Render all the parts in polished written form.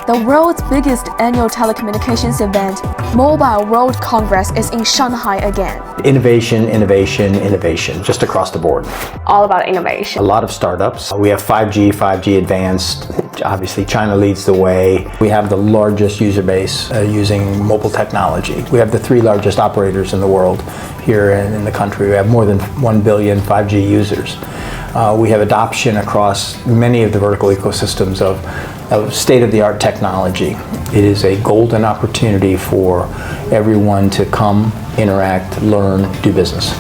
The world's biggest annual telecommunications event, Mobile World Congress, is in Shanghai again. Innovation, innovation, innovation, just across the board. All about innovation. A lot of startups. We have 5G advanced. Obviously, China leads the way. We have the largest user base using mobile technology. We have the 3 largest operators in the world here in the country. We have more than 1 billion 5G users. We have adoption across many of the vertical ecosystems of state-of-the-art technology. It is a golden opportunity for everyone to come, interact, learn, do business.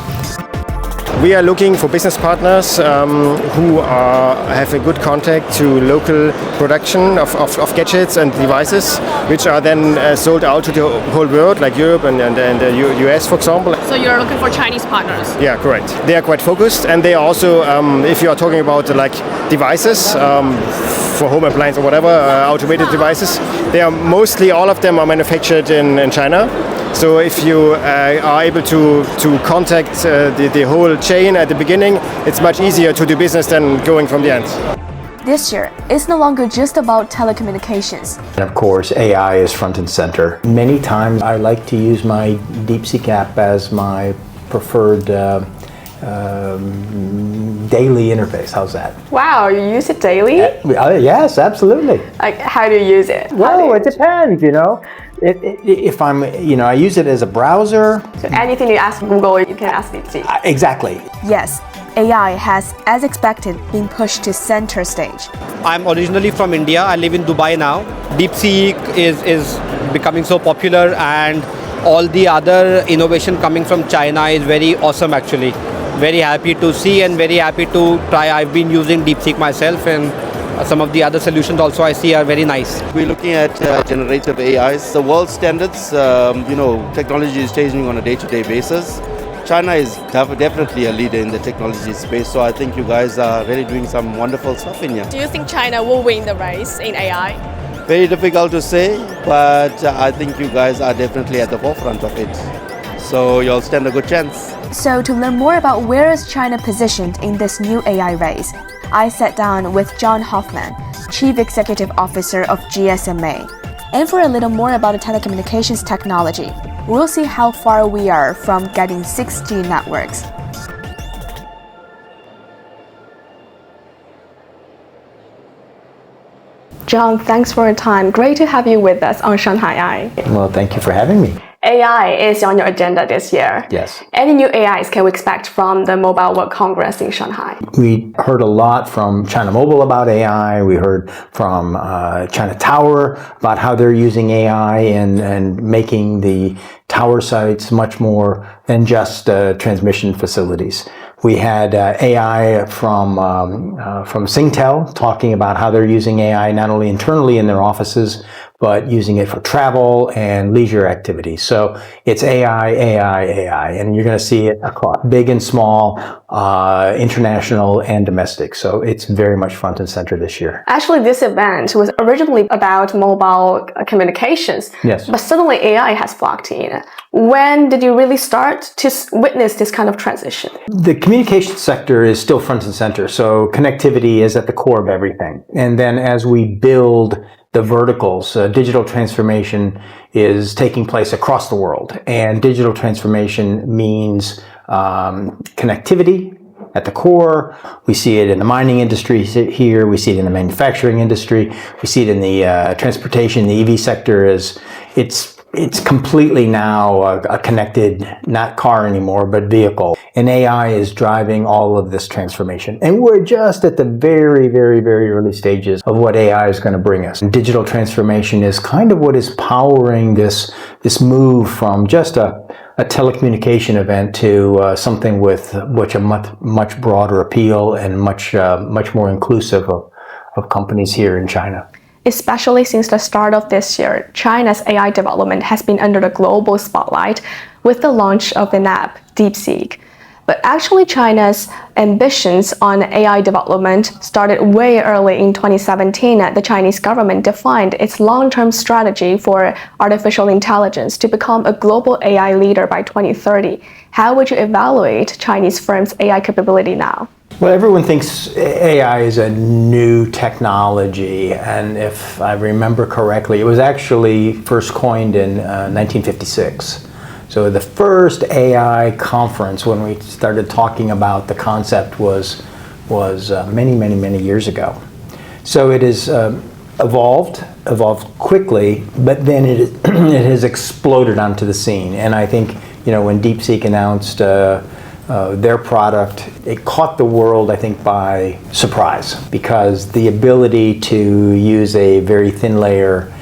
We are looking for business partners who have a good contact to local production of gadgets and devices, which are then sold out to the whole world, like Europe and the US, for example. So you're looking for Chinese partners? Yeah, correct. They are quite focused, and they are also, if you are talking about like devices for home appliance or whatever, automated devices, they are mostly, all of them are manufactured in China. So if you are able to contact the whole chain at the beginning, it's much easier to do business than going from the end. This year, it's no longer just about telecommunications. And of course, AI is front and center. Many times I like to use my DeepSeek app as my preferred daily interface. How's that? Wow, you use it daily? Yes, absolutely. Like, how do you use it? Well, it depends, you know. If I'm, I use it as a browser. So anything you ask Google, you can ask DeepSeek. Exactly. Yes, AI has, as expected, been pushed to center stage. I'm originally from India. I live in Dubai now. DeepSeek is becoming so popular, and all the other innovation coming from China is very awesome actually. Very happy to see and very happy to try. I've been using DeepSeek myself, and some of the other solutions also I see are very nice. We're looking at generative AIs. The world standards, technology is changing on a day-to-day basis. China is definitely a leader in the technology space, so I think you guys are really doing some wonderful stuff in here. Do you think China will win the race in AI? Very difficult to say, but I think you guys are definitely at the forefront of it. So you'll stand a good chance. So to learn more about where is China positioned in this new AI race, I sat down with John Hoffman, Chief Executive Officer of GSMA. And for a little more about the telecommunications technology, we'll see how far we are from getting 6G networks. John, thanks for your time. Great to have you with us on Shanghai AI. Well, thank you for having me. AI is on your agenda this year. Yes. Any new AIs can we expect from the Mobile World Congress in Shanghai? We heard a lot from China Mobile about AI. We heard from China Tower about how they're using AI and making the tower sites much more than just transmission facilities. We had AI from Singtel talking about how they're using AI not only internally in their offices, but using it for travel and leisure activities. So it's AI, and you're going to see it across big and small, international and domestic. So it's very much front and center this year. Actually, this event was originally about mobile communications, yes, but suddenly AI has flocked in. When did you really start to witness this kind of transition? The communications sector is still front and center, so connectivity is at the core of everything. And then as we build the verticals, digital transformation is taking place across the world. And digital transformation means connectivity at the core. We see it in the mining industry here. We see it in the manufacturing industry. We see it in the transportation, the EV sector. It's completely now a connected, not car anymore, but vehicle. And AI is driving all of this transformation. And we're just at the very, very, very early stages of what AI is going to bring us. And digital transformation is kind of what is powering this move from just a telecommunication event to something with a much broader appeal and much more inclusive of companies here in China. Especially since the start of this year, China's AI development has been under the global spotlight with the launch of an app, DeepSeek. But actually, China's ambitions on AI development started way early in 2017. The Chinese government defined its long-term strategy for artificial intelligence to become a global AI leader by 2030. How would you evaluate Chinese firms' AI capability now? Well, everyone thinks AI is a new technology, and if I remember correctly, it was actually first coined in 1956. So the first AI conference when we started talking about the concept was many years ago. So it has evolved quickly, but then it has exploded onto the scene. And I think, when DeepSeek announced their product, it caught the world, I think, by surprise, because the ability to use a very thin layer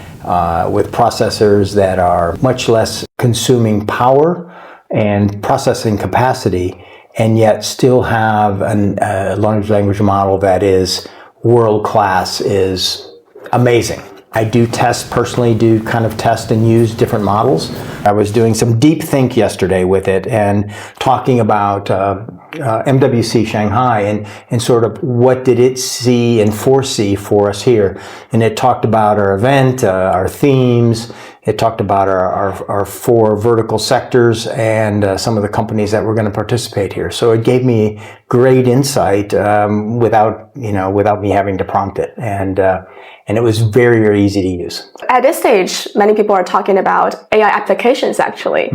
with processors that are much less consuming power and processing capacity, and yet still have a large language model that is world class is amazing. I do personally test and use different models. I was doing some deep think yesterday with it and talking about MWC Shanghai and sort of what did it see and foresee for us here. And it talked about our event, our themes. It talked about our 4 vertical sectors and some of the companies that were going to participate here. So it gave me great insight without me having to prompt it. And it was very easy to use. At this stage, many people are talking about AI applications actually.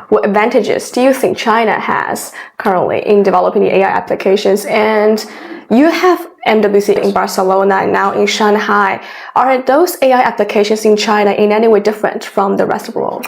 What advantages do you think China has currently in developing the AI applications? And you have MWC in Barcelona and now in Shanghai. Are those AI applications in China in any way different from the rest of the world?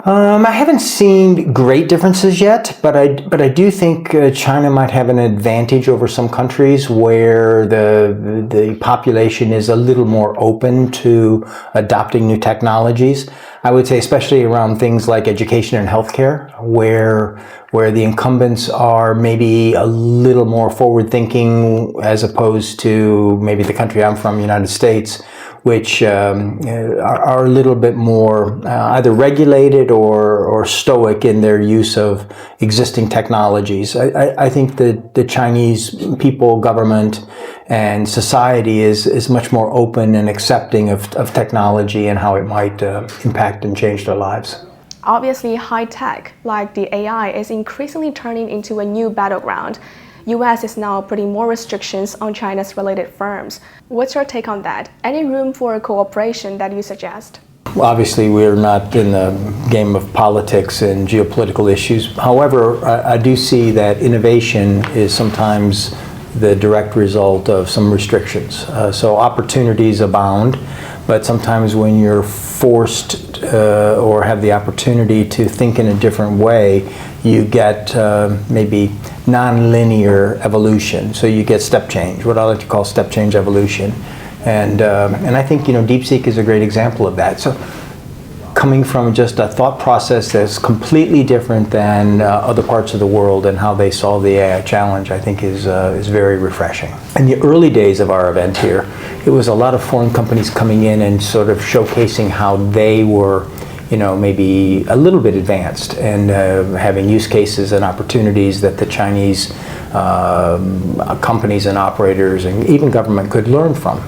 I haven't seen great differences yet, but I do think China might have an advantage over some countries where the population is a little more open to adopting new technologies. I would say especially around things like education and healthcare, where the incumbents are maybe a little more forward-thinking as opposed to maybe the country I'm from, United States, which are a little bit more either regulated or stoic in their use of existing technologies. I think that the Chinese people, government, and society is much more open and accepting of technology and how it might impact and change their lives. Obviously, high tech, like the AI, is increasingly turning into a new battleground. US is now putting more restrictions on China's related firms. What's your take on that? Any room for cooperation that you suggest? Well, obviously, we're not in the game of politics and geopolitical issues. However, I do see that innovation is sometimes the direct result of some restrictions. So opportunities abound, but sometimes when you're forced or have the opportunity to think in a different way, you get maybe non-linear evolution. So you get step change, what I like to call step change evolution. And I think, DeepSeek is a great example of that. So coming from just a thought process that's completely different than other parts of the world and how they solve the AI challenge, I think is very refreshing. In the early days of our event here, it was a lot of foreign companies coming in and sort of showcasing how they were maybe a little bit advanced and having use cases and opportunities that the Chinese companies and operators and even government could learn from.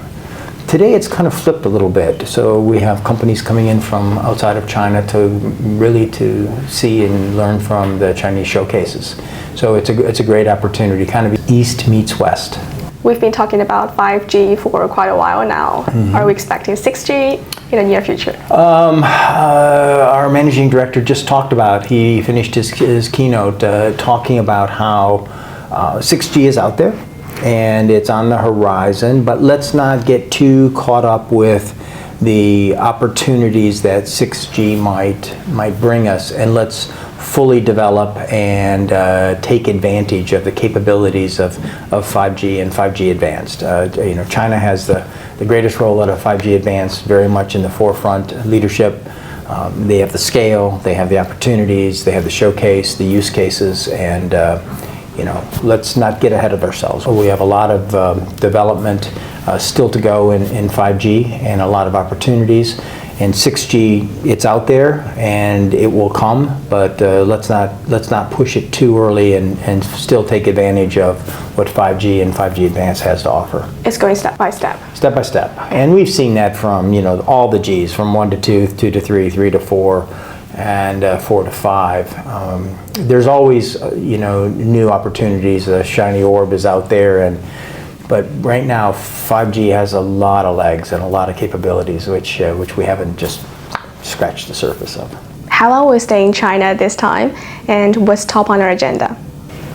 Today it's kind of flipped a little bit. So we have companies coming in from outside of China to see and learn from the Chinese showcases. So it's a great opportunity, kind of East meets West. We've been talking about 5G for quite a while now. Are we expecting 6G in the near future? Our managing director just talked about, he finished his keynote talking about how 6G is out there and it's on the horizon, but let's not get too caught up with the opportunities that 6G might bring us, and let's fully develop and take advantage of the capabilities of 5G and 5G Advanced. China has the greatest rollout of 5G Advanced, very much in the forefront leadership. They have the scale, they have the opportunities, they have the showcase, the use cases, and let's not get ahead of ourselves. We have a lot of development still to go in 5G and a lot of opportunities. And 6G, it's out there and it will come, but let's not push it too early and still take advantage of what 5G and 5G Advanced has to offer. It's going step by step. Step by step. And we've seen that from all the Gs, from 1 to 2, 2 to 3, 3 to 4. and 4 to 5. There's always, new opportunities. The shiny orb is out there, but right now 5G has a lot of legs and a lot of capabilities, which we haven't just scratched the surface of. How long will you stay in China this time, and what's top on our agenda?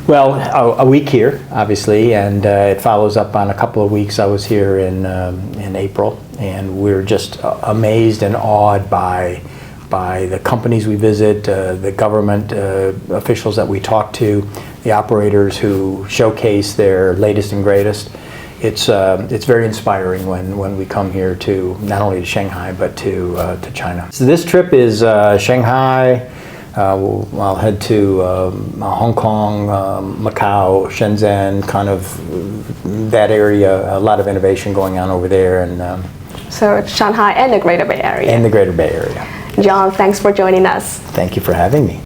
Well, a week here, obviously, and it follows up on a couple of weeks I was here in April, and we're just amazed and awed by the companies we visit, the government officials that we talk to, the operators who showcase their latest and greatest. It's very inspiring when we come here to not only to Shanghai but to China. So this trip is Shanghai. I'll head to Hong Kong, Macau, Shenzhen, kind of that area. A lot of innovation going on over there, and So Shanghai and the Greater Bay Area. And the Greater Bay Area. John, thanks for joining us. Thank you for having me.